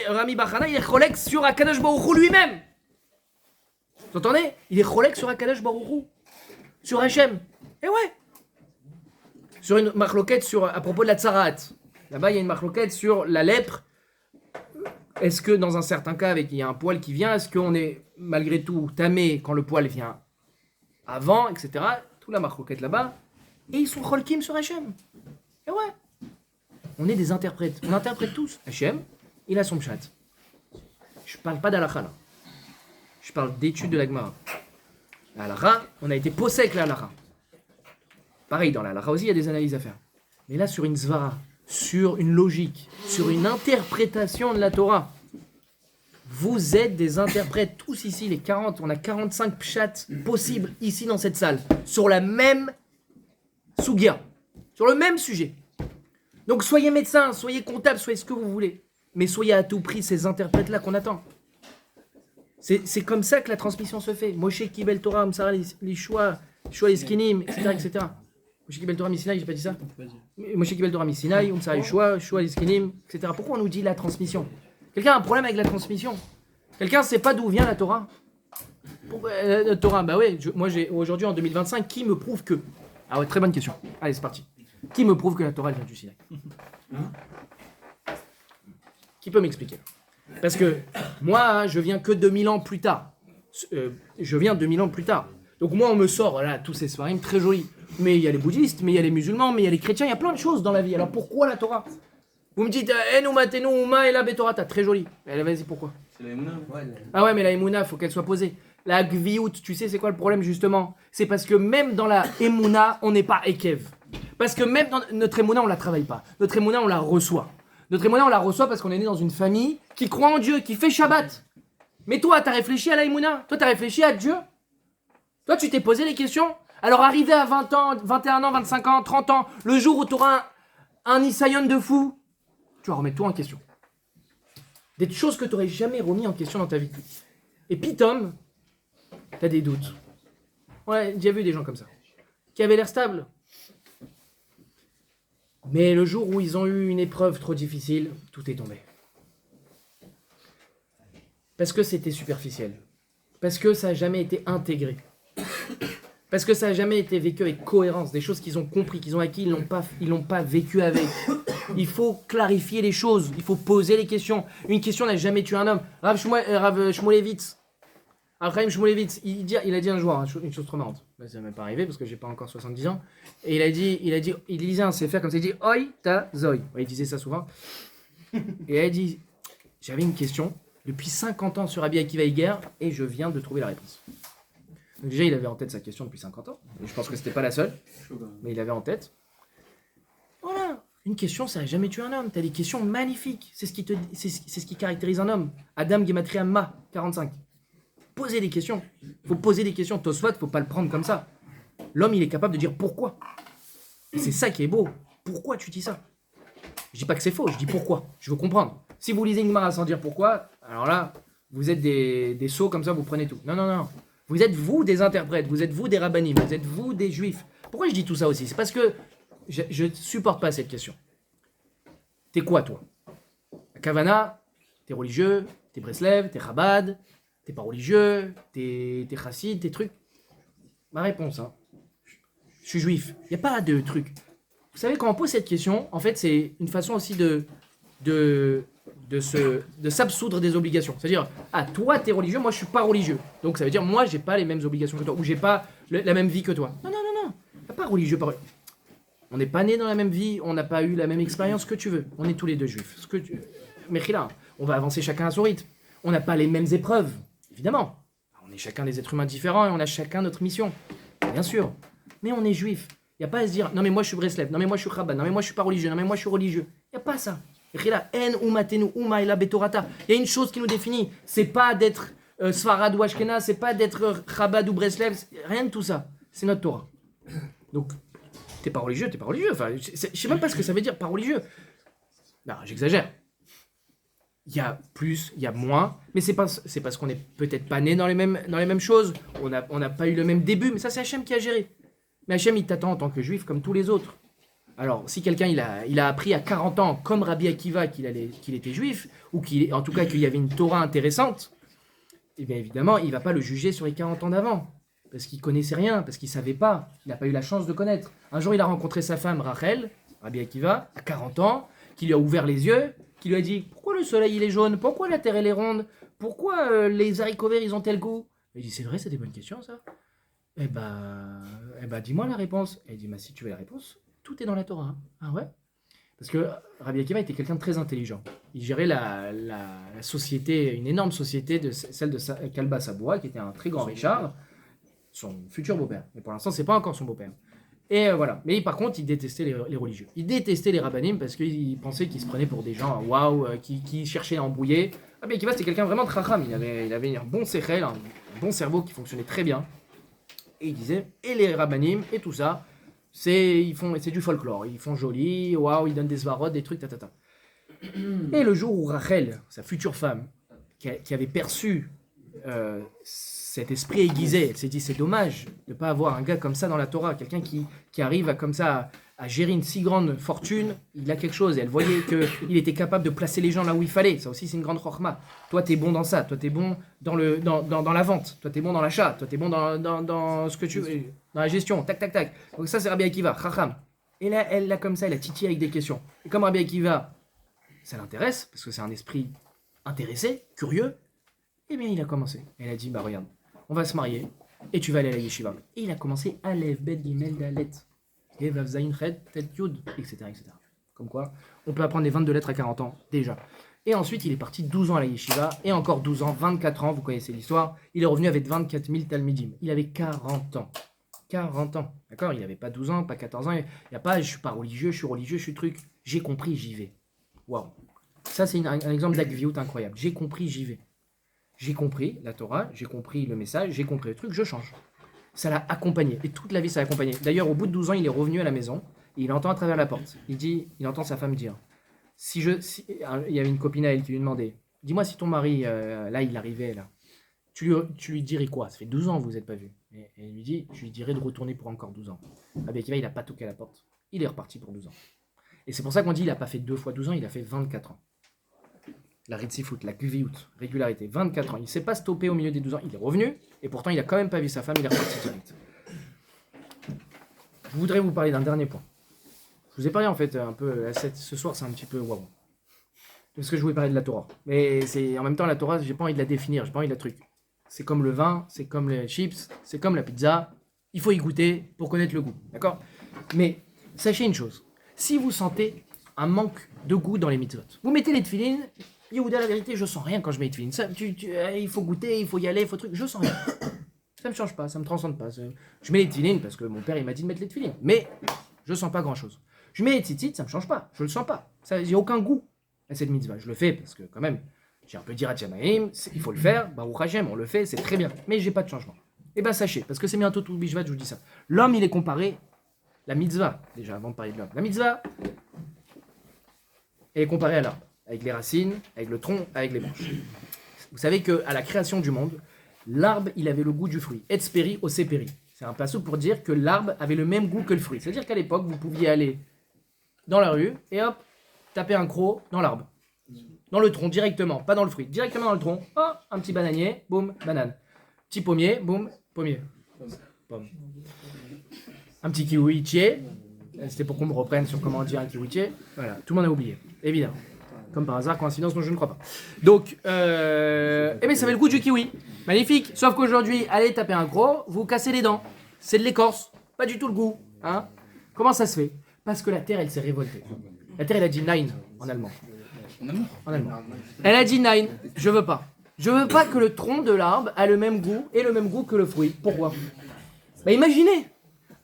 Rami Bachana, il est Cholek sur Akadosh Baruch Hu lui-même. Vous entendez? Il est Cholek sur Akadosh Baruch Hu, sur Hachem. Et ouais. Sur une marloquette à propos de la tsarat. Là-bas, il y a une marloquette sur la lèpre. Est-ce que dans un certain cas, il y a un poil qui vient, est-ce qu'on est malgré tout tamé quand le poil vient avant, etc. Tout la marloquette là-bas. Et ils sont Cholkim sur Hachem. Et ouais. On est des interprètes. On interprète tous. Hachem, il a son pshat. Je parle pas d'Alakha là. Je parle d'études de la Gemara. La halakha, on a été possèque la halakha. Pareil, dans la halakha aussi, il y a des analyses à faire. Mais là, sur une zvara, sur une logique, sur une interprétation de la Torah, vous êtes des interprètes, tous ici, les 40, on a 45 pshats possibles ici dans cette salle, sur la même sugia, sur le même sujet. Donc soyez médecin, soyez comptable, soyez ce que vous voulez, mais soyez à tout prix ces interprètes-là qu'on attend. C'est comme ça que la transmission se fait. Moshe Kibel Torah, Amsara, les choix, les skinim, etc. Moshe Kibel Torah, Misinaï, j'ai pas dit ça? Moshe Kibel Torah, Misinaï, Amsara, les choix, les skinim, etc. Pourquoi on nous dit la transmission? Quelqu'un a un problème avec la transmission? Quelqu'un sait pas d'où vient la Torah? La Torah, bah ouais, moi j'ai aujourd'hui en 2025, qui me prouve que... Ah ouais, très bonne question. Allez, c'est parti. Qui me prouve que la Torah elle vient du Sinaï? Qui peut m'expliquer? Parce que moi, je viens que 2000 ans plus tard. Je viens 2000 ans plus tard. Donc moi, on me sort voilà, tous ces svarim très jolis. Mais il y a les bouddhistes, mais il y a les musulmans, mais il y a les chrétiens, il y a plein de choses dans la vie. Alors pourquoi la Torah? Vous me dites, Enu Uma et la Betorata, très joli. Mais vas-y, pourquoi? C'est la Emouna. Ah ouais, mais la Emouna, il faut qu'elle soit posée. La Gviout, tu sais, c'est quoi le problème justement? C'est parce que même dans la Emouna, on n'est pas Ekev. Parce que même dans notre Emouna, on la travaille pas. Notre Emouna, on la reçoit. Notre Emouna, on la reçoit parce qu'on est né dans une famille qui croit en Dieu, qui fait Shabbat. Mais toi, t'as réfléchi à la Emouna? Toi, t'as réfléchi à Dieu? Toi, tu t'es posé les questions? Alors, arrivé à 20 ans, 21 ans, 25 ans, 30 ans, le jour où tu auras un Isayon de fou, tu vas remettre tout en question. Des choses que tu n'aurais jamais remis en question dans ta vie. Et puis, Tom, tu as des doutes. Ouais, j'ai vu des gens comme ça, qui avaient l'air stables. Mais le jour où ils ont eu une épreuve trop difficile, tout est tombé. Parce que c'était superficiel. Parce que ça n'a jamais été intégré. Parce que ça n'a jamais été vécu avec cohérence. Des choses qu'ils ont compris, qu'ils ont acquis, ils l'ont pas vécu avec. Il faut clarifier les choses. Il faut poser les questions. Une question n'a jamais tué un homme. Rav Shmulevitz, Abraham Shmulevitz, il a dit un jour une chose trop marrante. Ben, ça m'est pas arrivé parce que j'ai pas encore 70 ans. Et il lisait un sefer comme ça, il dit Oi ta zoi. Ouais, il disait ça souvent. Et il a dit j'avais une question depuis 50 ans sur Rabbi Akiva Iger et je viens de trouver la réponse. Donc déjà, il avait en tête sa question depuis 50 ans. Et je pense que c'était pas la seule, mais il avait en tête. Voilà, une question, ça n'a jamais tué un homme. Tu as des questions magnifiques. C'est ce qui caractérise un homme. Adam Gematria Ma, 45. poser des questions. Il faut poser des questions. Tosfot, il ne faut pas le prendre comme ça. L'homme, il est capable de dire pourquoi. Et c'est ça qui est beau. Pourquoi tu dis ça? Je dis pas que c'est faux, je dis pourquoi. Je veux comprendre. Si vous lisez une Gemara sans dire pourquoi, alors là, vous êtes des sots comme ça, vous prenez tout. Non, non, non. Vous êtes vous des interprètes, vous êtes vous des rabbanim, vous êtes vous des juifs. Pourquoi je dis tout ça aussi? C'est parce que je ne supporte pas cette question. T'es quoi, toi? À Kavana, t'es religieux, t'es Breslev, t'es Chabad, t'es pas religieux, t'es chassid, t'es trucs. Ma réponse, hein. Je suis juif. Il n'y a pas de truc. Vous savez, quand on pose cette question, en fait, c'est une façon aussi de s'absoudre des obligations. C'est-à-dire, ah, toi, t'es religieux, moi, je suis pas religieux. Donc, ça veut dire, moi, j'ai pas les mêmes obligations que toi, ou j'ai pas la même vie que toi. Non, non, non, non. Y a pas religieux, pas religieux. On n'est pas nés dans la même vie, on n'a pas eu la même expérience que tu veux. On est tous les deux juifs. Mechila, on va avancer chacun à son rythme. On n'a pas les mêmes épreuves, évidemment. On est chacun des êtres humains différents et on a chacun notre mission. Bien sûr. Mais on est juif. Il n'y a pas à se dire, non mais moi je suis Breslev, non mais moi je suis Chabad, non mais moi je suis pas religieux, non mais moi je suis religieux. Il n'y a pas ça. Il y a une chose qui nous définit, c'est pas d'être Sfarad ou Ashkenaz, c'est pas d'être Chabad ou Breslev, rien de tout ça. C'est notre Torah. Donc, t'es pas religieux, t'es pas religieux. Enfin, je sais même pas ce que ça veut dire, pas religieux. Non, j'exagère. Il y a plus, il y a moins, mais c'est parce qu'on n'est peut-être pas né dans les mêmes choses, on n'a pas eu le même début, mais ça c'est Hachem qui a géré. Mais Hachem, il t'attend en tant que juif comme tous les autres. Alors, si quelqu'un il a appris à 40 ans, comme Rabbi Akiva, qu'il était juif, ou en tout cas qu'il y avait une Torah intéressante, eh bien évidemment, il ne va pas le juger sur les 40 ans d'avant. Parce qu'il ne connaissait rien, parce qu'il ne savait pas, il n'a pas eu la chance de connaître. Un jour, il a rencontré sa femme Rachel, Rabbi Akiva, à 40 ans, qui lui a ouvert les yeux, qui lui a dit « Pourquoi le soleil il est jaune? Pourquoi la terre elle est ronde? Pourquoi les haricots verts ils ont tel goût ?» Il dit « C'est vrai, c'est des bonnes questions ça. » Eh ben, dis-moi la réponse. Elle dit, si tu veux la réponse, tout est dans la Torah. Hein. Ah ouais? Parce que Rabbi Akiva était quelqu'un de très intelligent. Il gérait la société, une énorme société, celle de Kalba Saboua, qui était un très grand richard, son futur beau-père. Mais pour l'instant, c'est pas encore son beau-père. Et voilà. Mais par contre, il détestait les religieux. Il détestait les rabbanim parce qu'il pensait qu'ils se prenaient pour des gens, waouh, qui cherchaient à embrouiller. Rabbi Akiva, c'était quelqu'un vraiment de chacham. Il avait un bon sechel, un bon cerveau qui fonctionnait très bien. Et il disait, et les rabbanim, et tout ça, c'est du folklore. Ils font joli, waouh, ils donnent des svarot, des trucs, tatata. Et le jour où Rachel, sa future femme, qui avait perçu cet esprit aiguisé, elle s'est dit, c'est dommage de ne pas avoir un gars comme ça dans la Torah, quelqu'un qui arrive comme ça à gérer une si grande fortune, il a quelque chose, et elle voyait qu'il était capable de placer les gens là où il fallait, ça aussi c'est une grande chokhma. Toi t'es bon dans ça, toi t'es bon dans la vente, toi t'es bon dans l'achat, toi t'es bon dans ce que tu veux, dans la gestion, tac tac tac. Donc ça c'est Rabbi Akiva, chacham. Et là, elle l'a comme ça, elle a titillé avec des questions. Et comme Rabbi Akiva, ça l'intéresse, parce que c'est un esprit intéressé, curieux, eh bien il a commencé. Elle a dit, bah regarde, on va se marier, et tu vas aller à la yeshiva. Et il a commencé Aleph, Bet, Gimel, Dalet. Et Vav Zayin, Ched, Tet, Yud, etc., etc. Comme quoi, on peut apprendre les 22 lettres à 40 ans, déjà. Et ensuite, il est parti 12 ans à la yeshiva, et encore 12 ans, 24 ans, vous connaissez l'histoire. Il est revenu avec 24 000 talmidim. Il avait 40 ans. 40 ans, d'accord? Il n'avait pas 12 ans, pas 14 ans. Il n'y a pas, je suis pas religieux, je suis religieux, je suis truc. J'ai compris, j'y vais. Waouh. Ça, c'est un exemple d'agviout incroyable. J'ai compris, j'y vais. J'ai compris la Torah, j'ai compris le message, j'ai compris le truc, je change. Ça l'a accompagné. Et toute la vie, ça l'a accompagné. D'ailleurs, au bout de 12 ans, il est revenu à la maison. Et il entend à travers la porte. Il entend sa femme dire, il y avait une copine à elle qui lui demandait, dis-moi si ton mari, là, il arrivait, là. Tu lui dirais quoi? Ça fait 12 ans que vous n'êtes pas vus. Et elle lui dit, je lui dirais de retourner pour encore 12 ans. Rabbi Akiva, il n'a pas toqué à la porte. Il est reparti pour 12 ans. Et c'est pour ça qu'on dit, il n'a pas fait 2 fois 12 ans, il a fait 24 ans. La Ritzifout, la Gviout, régularité, 24 ans. Il ne s'est pas stoppé au milieu des 12 ans. Il est revenu, et pourtant, il n'a quand même pas vu sa femme, il est reparti direct. Je voudrais vous parler d'un dernier point. Je vous ai parlé, en fait, un peu, ce soir, c'est un petit peu waouh. Parce que je voulais parler de la Torah. Mais en même temps, la Torah, j'ai pas envie de la définir, j'ai pas envie de la truc. C'est comme le vin, c'est comme les chips, c'est comme la pizza. Il faut y goûter pour connaître le goût, d'accord? Mais sachez une chose. Si vous sentez un manque de goût dans les mitzvot, vous mettez les tefilines. Yehuda, la vérité, je sens rien quand je mets les tefilines. Il faut goûter, il faut y aller, il faut truc. Je sens rien. Ça me change pas, ça me transcende pas. Je mets les tefilines parce que mon père il m'a dit de mettre les tefilines. Mais je sens pas grand chose. Je mets les tzitzit, ça me change pas. Je le sens pas. J'ai aucun goût à cette mitzvah. Je le fais parce que quand même, J'ai un peu dit Ratchamaïm, il faut le faire, Baruch Hashem, on le fait, c'est très bien, mais j'ai pas de changement. Et ben sachez, parce que c'est bientôt tout Bishvat, je vous dis ça. L'homme, il est comparé, la mitzvah, déjà avant de parler de l'homme, la mitzvah, elle est comparée à l'arbre, avec les racines, avec le tronc, avec les branches. Vous savez qu'à la création du monde, l'arbre, il avait le goût du fruit. Etsperi oseperi. C'est un passage pour dire que l'arbre avait le même goût que le fruit. C'est-à-dire qu'à l'époque, vous pouviez aller dans la rue et hop, taper un croc dans l'arbre. Dans le tronc, directement, pas dans le fruit. Directement dans le tronc. Oh, un petit bananier, boum, banane. Petit pommier, boum, pommier. Pomme. Un petit kiwichier. C'était pour qu'on me reprenne sur comment dire un kiwichier. Voilà, tout le monde a oublié, évidemment. Comme par hasard, coïncidence dont je ne crois pas. Donc, eh bien, ça avait le goût du kiwi. Magnifique. Sauf qu'aujourd'hui, allez taper un croc, vous cassez les dents. C'est de l'écorce. Pas du tout le goût. Hein. Comment ça se fait? Parce que la terre, elle s'est révoltée. La terre, elle a dit nein en allemand. En allemand. Elle a dit nein. Je veux pas. Je veux pas que le tronc de l'arbre ait le même goût et le même goût que le fruit. Pourquoi? Bah, imaginez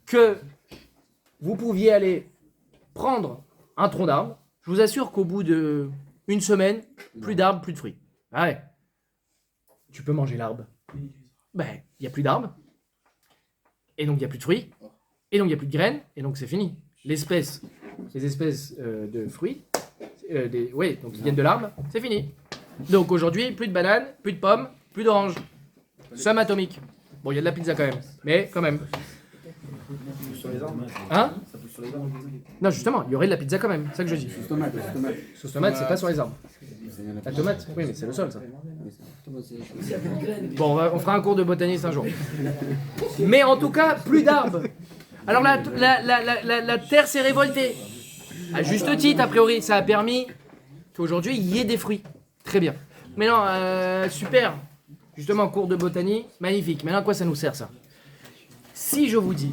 que vous pouviez aller prendre un tronc d'arbre. Je vous assure qu'au bout de une semaine, plus d'arbres, plus de fruits. Ah ouais. Tu peux manger l'arbre. Ben, il n'y a plus d'arbres. Et donc, il n'y a plus de fruits. Et donc, il n'y a plus de graines. Et donc, c'est fini. Les espèces de fruits, donc qui viennent de l'arbre, c'est fini. Donc, aujourd'hui, plus de bananes, plus de pommes, plus d'oranges. Somme atomique. Bon, il y a de la pizza quand même. Mais quand même. Sur les arbres. Hein? Ça pousse sur les arbres. Non, justement, il y aurait de la pizza quand même. C'est ça que je dis. Sauce tomate. Sauce tomate, c'est pas sur les arbres. La tomate, oui, mais c'est le sol, ça. Bon, on fera un cours de botaniste un jour. Mais en tout cas, plus d'arbres. Alors la terre s'est révoltée. À juste titre, a priori, ça a permis qu'aujourd'hui, il y ait des fruits. Très bien. Mais non, super. Justement, cours de botanie, magnifique. Maintenant, à quoi ça nous sert, ça? Si je vous dis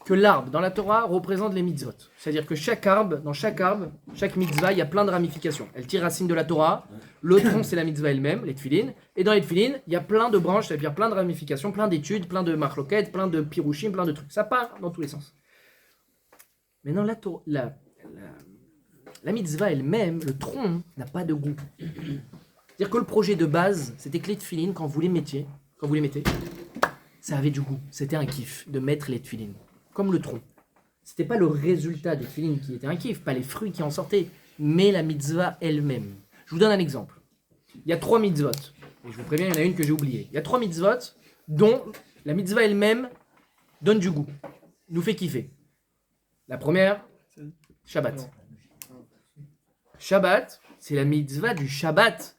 que l'arbre dans la Torah représente les mitzvot, c'est-à-dire que dans chaque arbre, chaque mitzvah, il y a plein de ramifications. Elle tire racine de la Torah, le tronc c'est la mitzvah elle-même, les tefilines, et dans les tefilines, il y a plein de branches, c'est-à-dire plein de ramifications, plein d'études, plein de marloquettes, plein de pirouchim, plein de trucs. Ça part dans tous les sens. Mais dans la mitzvah elle-même, le tronc n'a pas de goût. C'est-à-dire que le projet de base, c'était que les tefilines, quand vous les mettez, ça avait du goût. C'était un kiff de mettre les tefilines. Comme le tronc. C'était pas le résultat des tefilines qui était un kiff, pas les fruits qui en sortaient, mais la mitzvah elle-même. Je vous donne un exemple. Il y a 3 mitzvot. Et je vous préviens, il y en a une que j'ai oubliée. Il y a 3 mitzvot dont la mitzvah elle-même donne du goût. Nous fait kiffer. La première, Shabbat. Shabbat, c'est la mitzvah du Shabbat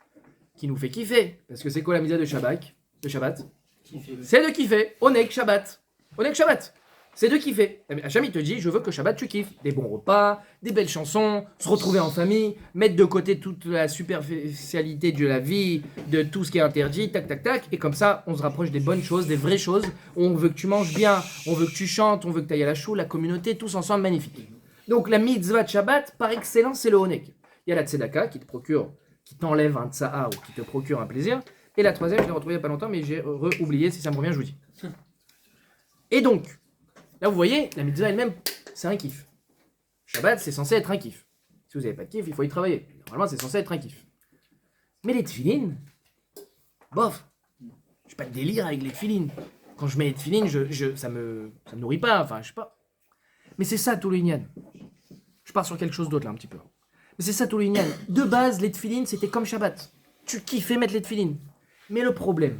qui nous fait kiffer. Parce que c'est quoi la mitzvah de Shabbat? C'est de kiffer. Onek Shabbat. Onek Shabbat. C'est de kiffer. Hachem, il te dit, je veux que Shabbat, tu kiffes. Des bons repas, des belles chansons, se retrouver en famille, mettre de côté toute la superficialité de la vie, de tout ce qui est interdit, tac, tac, tac. Et comme ça, on se rapproche des bonnes choses, des vraies choses. On veut que tu manges bien, on veut que tu chantes, on veut que tu ailles à la choule, la communauté, tous ensemble, magnifique. Donc la mitzvah de Shabbat, par excellence, c'est le Onek. Il y a la Tzedaka qui t'enlève un tsa'a ou qui te procure un plaisir. Et la troisième, je l'ai retrouvée il n'y a pas longtemps, mais j'ai oublié, si ça me revient, je vous dis. Et donc, là vous voyez, la mitzvah elle-même, c'est un kiff. Shabbat, c'est censé être un kiff. Si vous n'avez pas de kiff, il faut y travailler. Normalement, c'est censé être un kiff. Mais les tefilines, bof, je n'ai pas de délire avec les tefilines. Quand je mets les tefilines, ça me nourrit pas, enfin, je sais pas. Mais c'est ça tout le Inyan. Je pars sur quelque chose d'autre là, un petit peu. Mais c'est ça tout le Inyan. De base, les tefilines, c'était comme Shabbat. Tu kiffais mettre les tefilines. Mais le problème,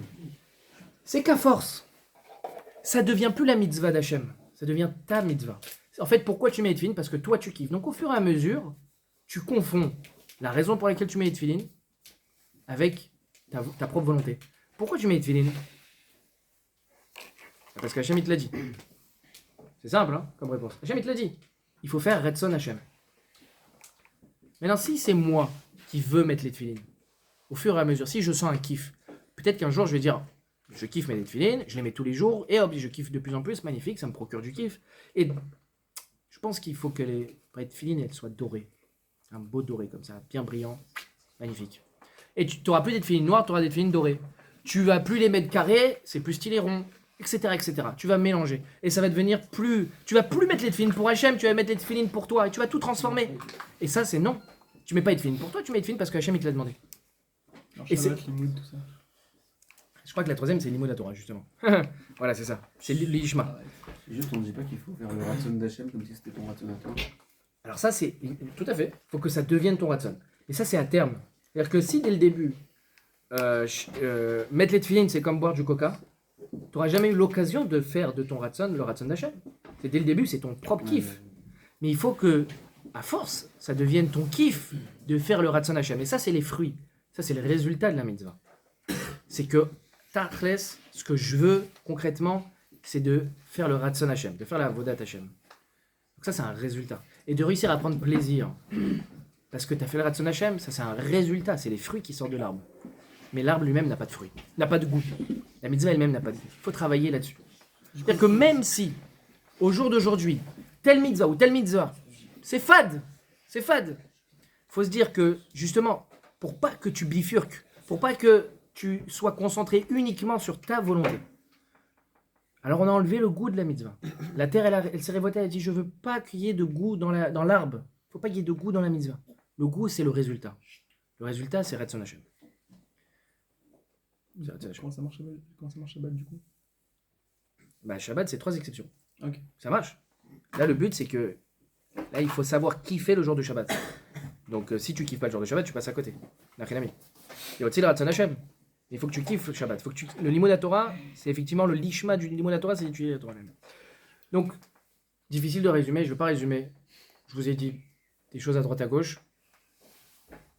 c'est qu'à force, ça devient plus la mitzvah d'Hachem. Ça devient ta mitzvah. En fait, pourquoi tu mets les tefilines? Parce que toi, tu kiffes. Donc, au fur et à mesure, tu confonds la raison pour laquelle tu mets les tefilines avec ta propre volonté. Pourquoi tu mets les tefilines? Parce qu'Hachem, il te l'a dit. C'est simple, hein, comme réponse. Hachem, il te l'a dit. Il faut faire Retson Hachem. Maintenant, si c'est moi qui veux mettre les tefilines, au fur et à mesure, si je sens un kiff, peut-être qu'un jour, je vais dire, je kiffe mes tefilines, je les mets tous les jours, et hop, je kiffe de plus en plus, magnifique, ça me procure du kiff. Et je pense qu'il faut que les tefilines, elles soient dorées. Un beau doré comme ça, bien brillant, magnifique. Et tu n'auras plus des tefilines noires, tu auras des tefilines dorées. Tu vas plus les mettre carrés, c'est plus stylé rond, etc., etc. Tu vas mélanger. Et ça va devenir plus... Tu vas plus mettre les tefilines pour Hachem, tu vas mettre les tefilines pour toi, et tu vas tout transformer. Et ça, c'est non. Tu mets pas les tefilines pour toi, tu mets les tefilines parce que Hachem, il te l'a demandé. Et c'est- Shabbat, limoud, tout ça. Je crois que la troisième, c'est l'Imoud à Torah, justement. Voilà, c'est ça. C'est l'Ishma. Juste, on ne dit pas qu'il faut faire le ratson d'Hachem comme si c'était ton ratson à toi. Alors ça, c'est tout à fait. Il faut que ça devienne ton ratson. Et ça, c'est à terme. C'est-à-dire que si dès le début, mettre les tefillin, c'est comme boire du coca, tu n'auras jamais eu l'occasion de faire de ton ratson le ratson d'Hachem. C'est dès le début, c'est ton propre kiff. Mais il faut que, à force, ça devienne ton kiff de faire le ratson Hachem. Et ça, c'est les fruits. Ça, c'est le résultat de la mitzvah. C'est que, tachles, ce que je veux concrètement, c'est de faire le ratson Hachem, de faire la avodat Hachem. Donc ça, c'est un résultat. Et de réussir à prendre plaisir. Parce que tu as fait le ratson Hachem, ça, c'est un résultat. C'est les fruits qui sortent de l'arbre. Mais l'arbre lui-même n'a pas de fruits, n'a pas de goût. La mitzvah elle-même n'a pas de goût. Il faut travailler là-dessus. C'est-à-dire que même si, au jour d'aujourd'hui, telle mitzvah ou telle mitzvah, c'est fade, il faut se dire que, justement, pour pas que tu bifurques, pour pas que tu sois concentré uniquement sur ta volonté. Alors on a enlevé le goût de la mitzvah. La terre, elle s'est révoltée, elle a dit, je veux pas qu'il y ait de goût dans l'arbre. Il faut pas qu'il y ait de goût dans la mitzvah. Le goût, c'est le résultat. Le résultat, c'est Ratson Hashem. Comment ça marche Shabbat du coup? Bah, Shabbat, c'est 3 exceptions. Ok. Ça marche. Là, le but, c'est que là, il faut savoir kiffer le jour du Shabbat. Donc, si tu kiffes pas le jour du Shabbat, tu passes à côté. Nachinami. Il y a aussi le Ratson Hashem. Il faut que tu kiffes le Shabbat. Le Limud à Torah, c'est effectivement le lishma du Limud à Torah, c'est d'étudier la Torah elle-même. Donc, difficile de résumer, je ne vais pas résumer. Je vous ai dit des choses à droite à gauche.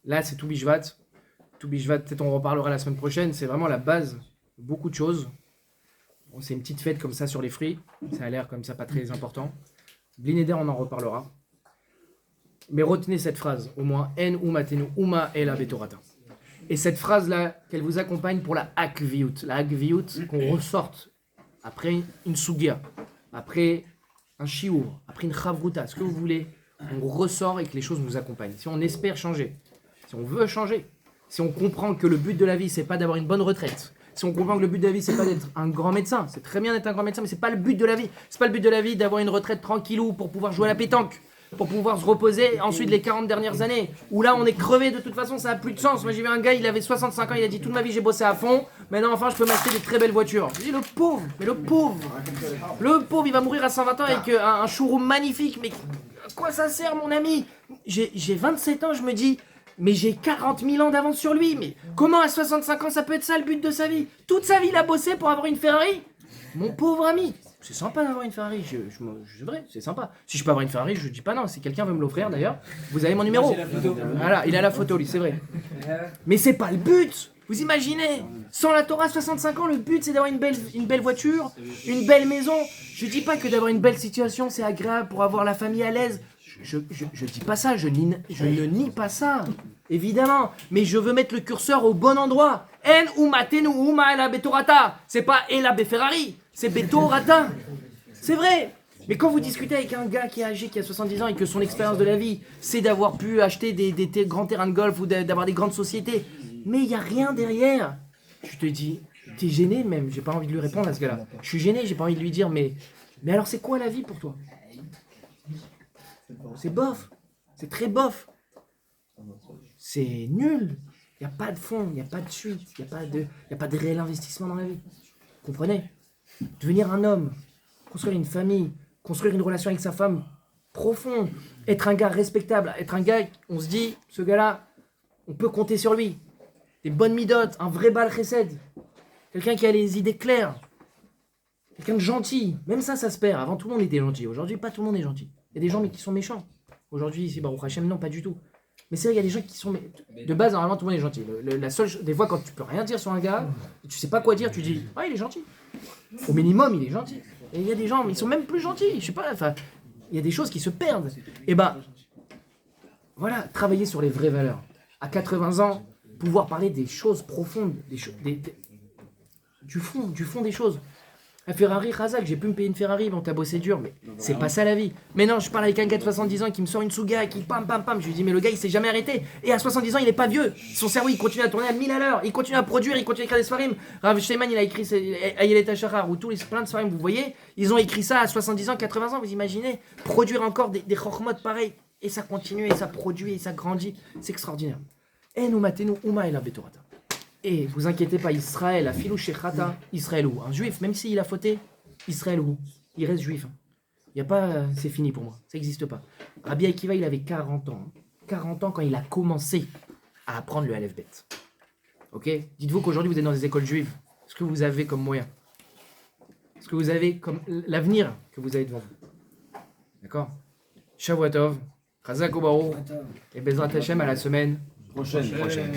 Là, c'est tout Bishvat. Tout Bishvat, peut-être on reparlera la semaine prochaine. C'est vraiment la base de beaucoup de choses. Bon, c'est une petite fête comme ça sur les fruits. Ça a l'air comme ça pas très important. Blineder, on en reparlera. Mais retenez cette phrase, au moins. En umatenu uma ela betorata. Et cette phrase-là, qu'elle vous accompagne pour la hakviyut. La hakviyut, qu'on ressorte après une sugia, après un shiur, après une chavruta, ce que vous voulez. On ressort et que les choses nous accompagnent. Si on espère changer, si on veut changer, si on comprend que le but de la vie, c'est pas d'avoir une bonne retraite, si on comprend que le but de la vie, c'est pas d'être un grand médecin, c'est très bien d'être un grand médecin, mais c'est pas le but de la vie. C'est pas le but de la vie d'avoir une retraite tranquillou pour pouvoir jouer à la pétanque, pour pouvoir se reposer ensuite les 40 dernières années, où là on est crevé de toute façon, ça a plus de sens. Moi j'ai vu un gars, il avait 65 ans, il a dit toute ma vie j'ai bossé à fond, maintenant enfin je peux m'acheter des très belles voitures. Je dis le pauvre, il va mourir à 120 ans avec un showroom magnifique, mais à quoi ça sert mon ami? J'ai 27 ans, je me dis, mais j'ai 40 000 ans d'avance sur lui, mais comment à 65 ans ça peut être ça le but de sa vie? Toute sa vie il a bossé pour avoir une Ferrari? Mon pauvre ami, c'est sympa d'avoir une Ferrari, c'est vrai, c'est sympa. Si je peux avoir une Ferrari, je dis pas non, si quelqu'un veut me l'offrir d'ailleurs, vous avez mon numéro. Voilà, il a la photo lui, c'est vrai. Mais c'est pas le but. Vous imaginez, sans la Torah, 65 ans, le but c'est d'avoir une belle voiture, une belle maison. Je dis pas que d'avoir une belle situation c'est agréable pour avoir la famille à l'aise. Je dis pas ça, je ne nie pas ça, évidemment. Mais je veux mettre le curseur au bon endroit. En umatenu uma ela betorata. C'est pas ela beferrari, c'est betorata. C'est vrai. Mais quand vous discutez avec un gars qui est âgé, qui a 70 ans et que son expérience de la vie, c'est d'avoir pu acheter des grands terrains de golf ou d'avoir des grandes sociétés, mais il n'y a rien derrière. Je te dis, t'es gêné même, j'ai pas envie de lui répondre à ce gars-là. Je suis gêné, j'ai pas envie de lui dire, mais alors c'est quoi la vie pour toi? C'est bof, c'est très bof. C'est nul. Il n'y a pas de fond, il n'y a pas de suite, il n'y a pas de réel investissement dans la vie. Vous comprenez? Devenir un homme, construire une famille, construire une relation avec sa femme profonde, être un gars respectable, être un gars, on se dit, ce gars-là, on peut compter sur lui. Des bonnes midotes, un vrai bal chesed, quelqu'un qui a les idées claires, quelqu'un de gentil. Même ça se perd. Avant, tout le monde était gentil. Aujourd'hui, pas tout le monde est gentil. Il y a des gens mais qui sont méchants. Aujourd'hui, ici, Baruch Hashem, non, pas du tout. Mais c'est vrai, il y a des gens qui sont... De base, normalement, tout le monde est gentil. La seule... Des fois, quand tu peux rien dire sur un gars, tu sais pas quoi dire, tu dis « Ah, il est gentil ». Au minimum, il est gentil. Et il y a des gens, mais ils sont même plus gentils. Je sais pas, enfin... Il y a des choses qui se perdent. Et bah... Voilà, travailler sur les vraies valeurs. À 80 ans, pouvoir parler des choses profondes, du fond des choses. Un Ferrari, Razak, j'ai pu me payer une Ferrari, bon t'as bossé dur, mais c'est pas ça la vie. Mais non, je parle avec un gars de 70 ans qui me sort une Suga, qui pam, je lui dis mais le gars il s'est jamais arrêté, et à 70 ans il est pas vieux, son cerveau il continue à tourner à 1000 à l'heure, il continue à produire, il continue à écrire des svarim. Rav Shleiman il a écrit Ayelet HaShachar, ou tous les plein de svarim, vous voyez, ils ont écrit ça à 70 ans, 80 ans, vous imaginez, produire encore des chokhmot pareils, et ça continue, et ça produit, et ça grandit, c'est extraordinaire. Et nous matenu uma ela betorata. Et vous inquiétez pas, Israël, Afilou Shechata, Israël ou un juif, même s'il a fauté, Israël ou il reste juif. Il y a pas, c'est fini pour moi, ça n'existe pas. Rabbi Akiva, il avait 40 ans. 40 ans quand il a commencé à apprendre le Aleph Bet. Ok? Dites-vous qu'aujourd'hui vous êtes dans des écoles juives. Ce que vous avez comme moyen, ce que vous avez comme l'avenir que vous avez devant vous. D'accord? Shavua Tov, Chazak Obaru, et Bezrat Hashem à la semaine Prochaine. prochaine.